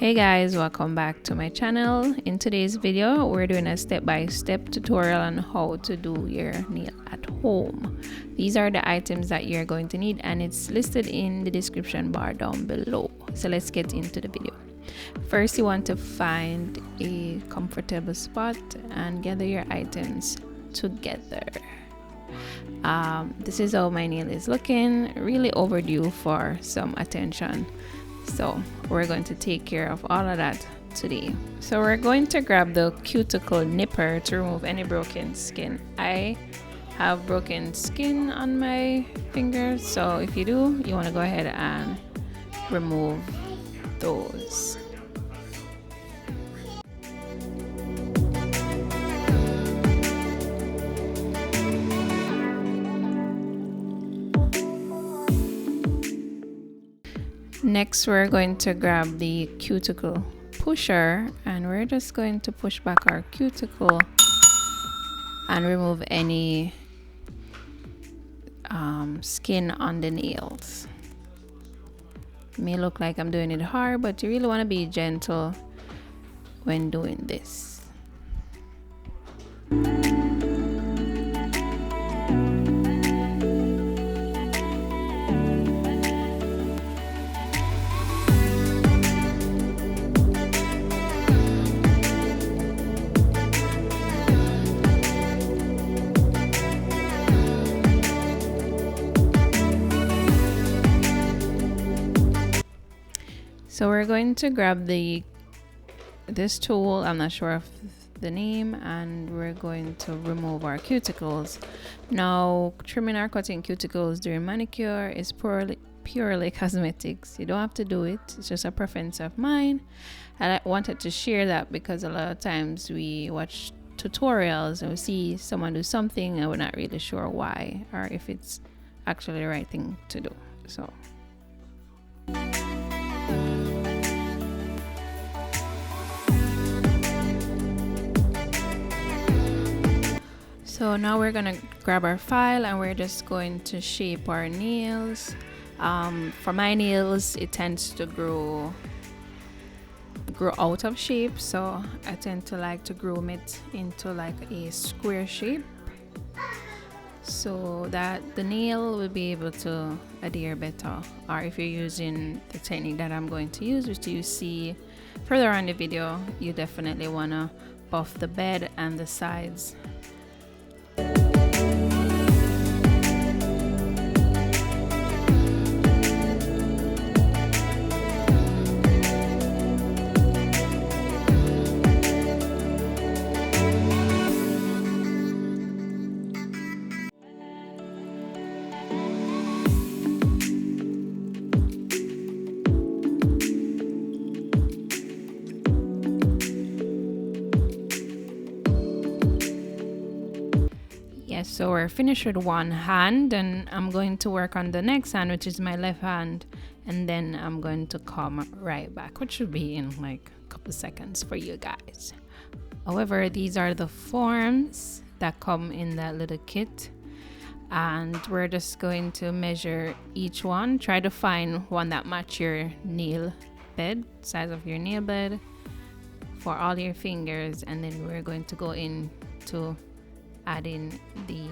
Hey guys, welcome back to my channel. In today's video we're doing a step-by-step tutorial on how to do your nail at home. These are the items that you're going to need and it's listed in the description bar down below. So let's get into the video. First, you want to find a comfortable spot and gather your items together. This is how my nail is looking, really overdue for some attention. So we're going to take care of all of that today. So we're going to grab the Cuticle Nipper to remove any broken skin. I have broken skin on my fingers, so if you do, you want to go ahead and remove those. Next, we're going to grab the cuticle pusher and we're just going to push back our cuticle and remove any skin on the nails. It may look like I'm doing it hard, but you really want to be gentle when doing this. So we're going to grab this tool, I'm not sure of the name, and we're going to remove our cuticles. Now, trimming or cutting cuticles during manicure is purely cosmetics. You don't have to do it, it's just a preference of mine. And I wanted to share that because a lot of times we watch tutorials and we see someone do something and we're not really sure why or if it's actually the right thing to do. So now we're gonna grab our file and we're just going to shape our nails. For my nails, it tends to grow out of shape, so I tend to like to groom it into like a square shape so that the nail will be able to adhere better. Or if you're using the technique that I'm going to use, which you see further on the video, you definitely wanna buff the bed and the sides. So we're finished with one hand and I'm going to work on the next hand, which is my left hand, and then I'm going to come right back, which should be in like a couple seconds for you guys. However, these are the forms that come in that little kit and we're just going to measure each one. Try to find one that match your nail bed, size of your nail bed for all your fingers, and then we're going to go into adding the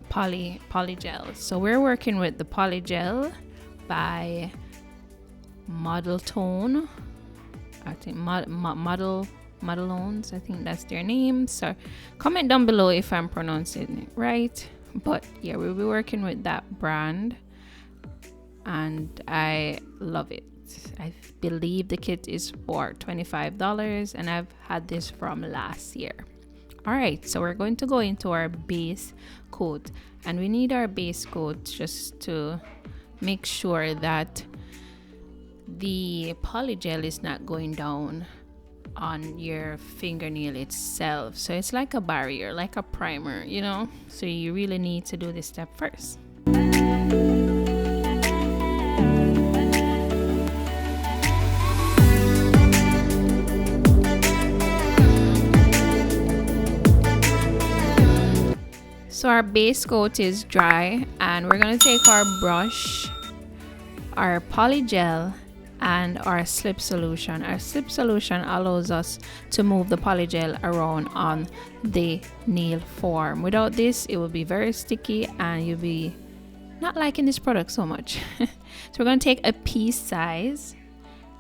poly gel. So we're working with the poly gel by Modelones. I think Modelones, I think that's their name. So comment down below if I'm pronouncing it right, but yeah, we'll be working with that brand and I love it. I believe the kit is for $25 and I've had this from last year. Alright, so we're going to go into our base coat and we need our base coat just to make sure that the polygel is not going down on your fingernail itself. So it's like a barrier, like a primer, you know? So you really need to do this step first. So our base coat is dry and we're going to take our brush, our poly gel, and our slip solution. Our slip solution allows us to move the polygel around on the nail form. Without this, it will be very sticky and you'll be not liking this product so much. So we're going to take a piece size,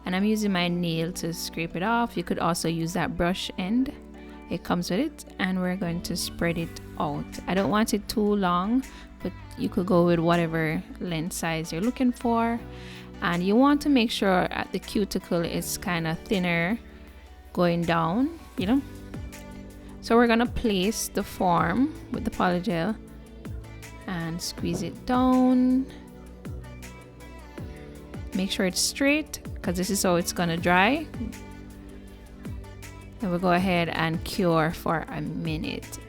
and I'm using my nail to scrape it off. You could also use that brush end, it comes with it, and we're going to spread it out. I don't want it too long, but you could go with whatever length size you're looking for. And you want to make sure at the cuticle is kind of thinner going down, you know. So we're gonna place the form with the polygel and squeeze it down. Make sure it's straight, because this is how it's gonna dry. Then we'll go ahead and cure for a minute.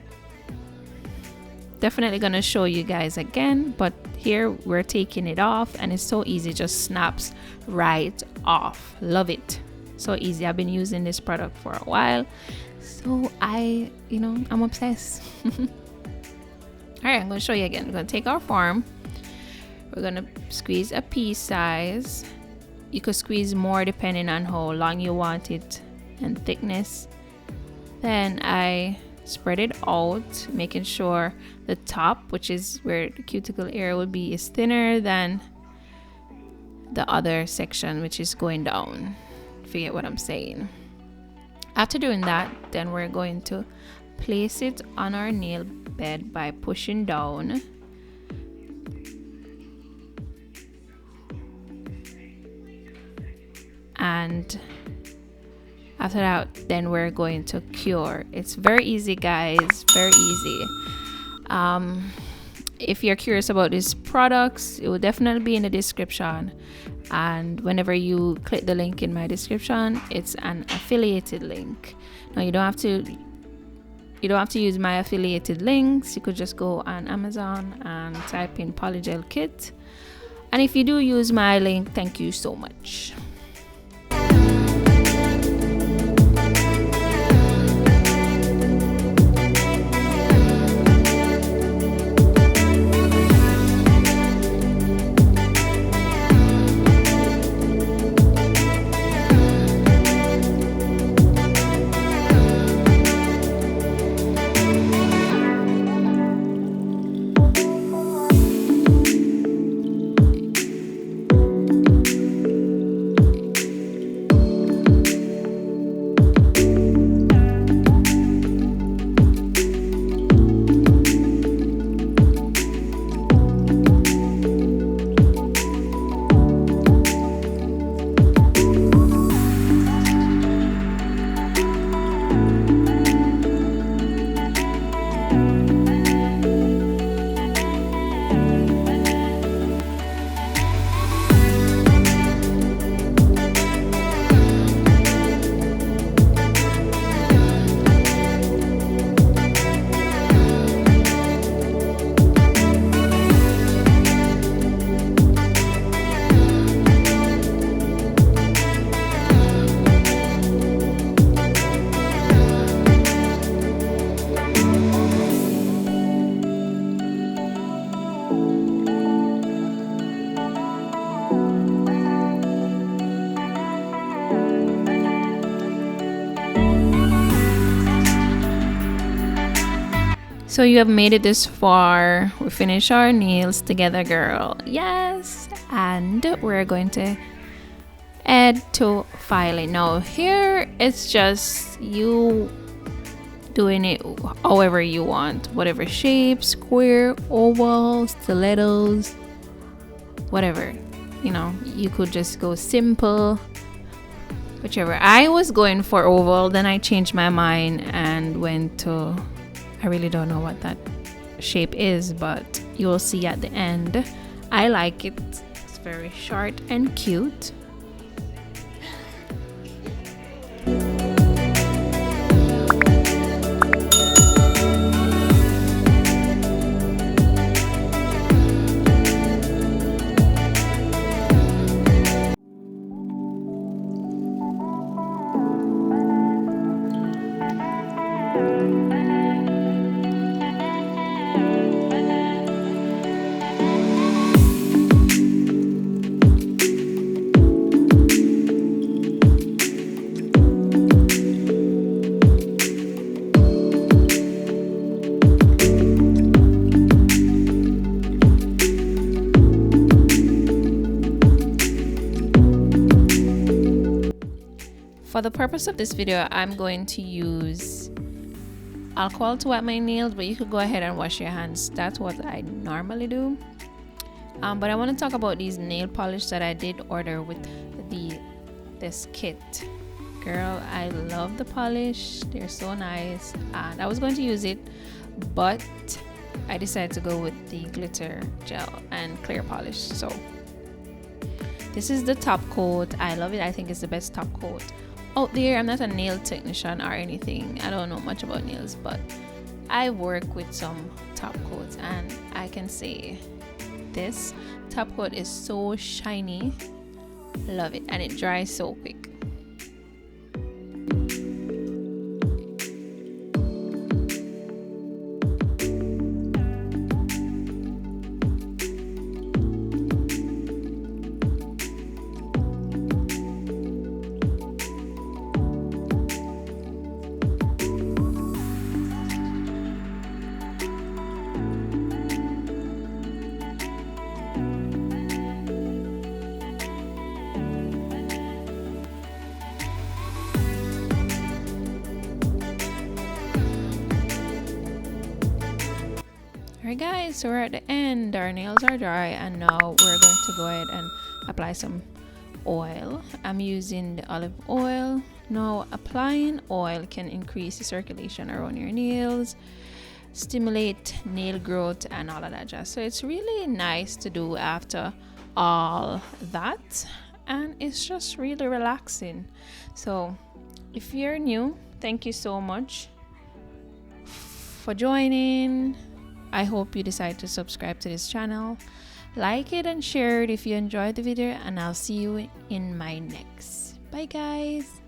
Definitely gonna show you guys again, but here we're taking it off and it's so easy, just snaps right off. Love it, so easy. I've been using this product for a while, so I'm obsessed. All right, I'm gonna show you again. We're gonna take our form, we're gonna squeeze a piece size. You could squeeze more depending on how long you want it and thickness. Then I spread it out, making sure the top, which is where the cuticle area would be, is thinner than the other section, which is going down. Forget what I'm saying. After doing that, then we're going to place it on our nail bed by pushing down. And after that, then we're going to cure. It's very easy, guys, very easy. If you're curious about these products, it will definitely be in the description, and whenever you click the link in my description, it's an affiliated link. Now you don't have to use my affiliated links. You could just go on Amazon and type in polygel kit, and if you do use my link, thank you so much. So you have made it this far. We finished our nails together, girl. Yes. And we're going to add to filing. Now here it's just you doing it however you want, whatever shape, square, oval, stilettos, whatever, you could just go simple, whichever. I was going for oval, then I changed my mind and went to, I really don't know what that shape is, but you will see at the end. I like it. It's very short and cute. For the purpose of this video, I'm going to use alcohol to wipe my nails, but you could go ahead and wash your hands. That's what I normally do. But I want to talk about these nail polish that I did order with this kit. Girl, I love the polish. They're so nice, and I was going to use it, but I decided to go with the glitter gel and clear polish. So this is the top coat. I love it. I think it's the best top coat out there. I'm not a nail technician or anything. I don't know much about nails, but I work with some top coats, and I can say this top coat is so shiny. Love it, and it dries so quick. Alright guys, so we're at the end. Our nails are dry, and now we're going to go ahead and apply some oil. I'm using the olive oil. Now, applying oil can increase the circulation around your nails, stimulate nail growth, and all of that jazz. So it's really nice to do after all that, and it's just really relaxing. So if you're new, thank you so much for joining. I hope you decide to subscribe to this channel, like it and share it if you enjoyed the video, and I'll see you in my next. Bye guys.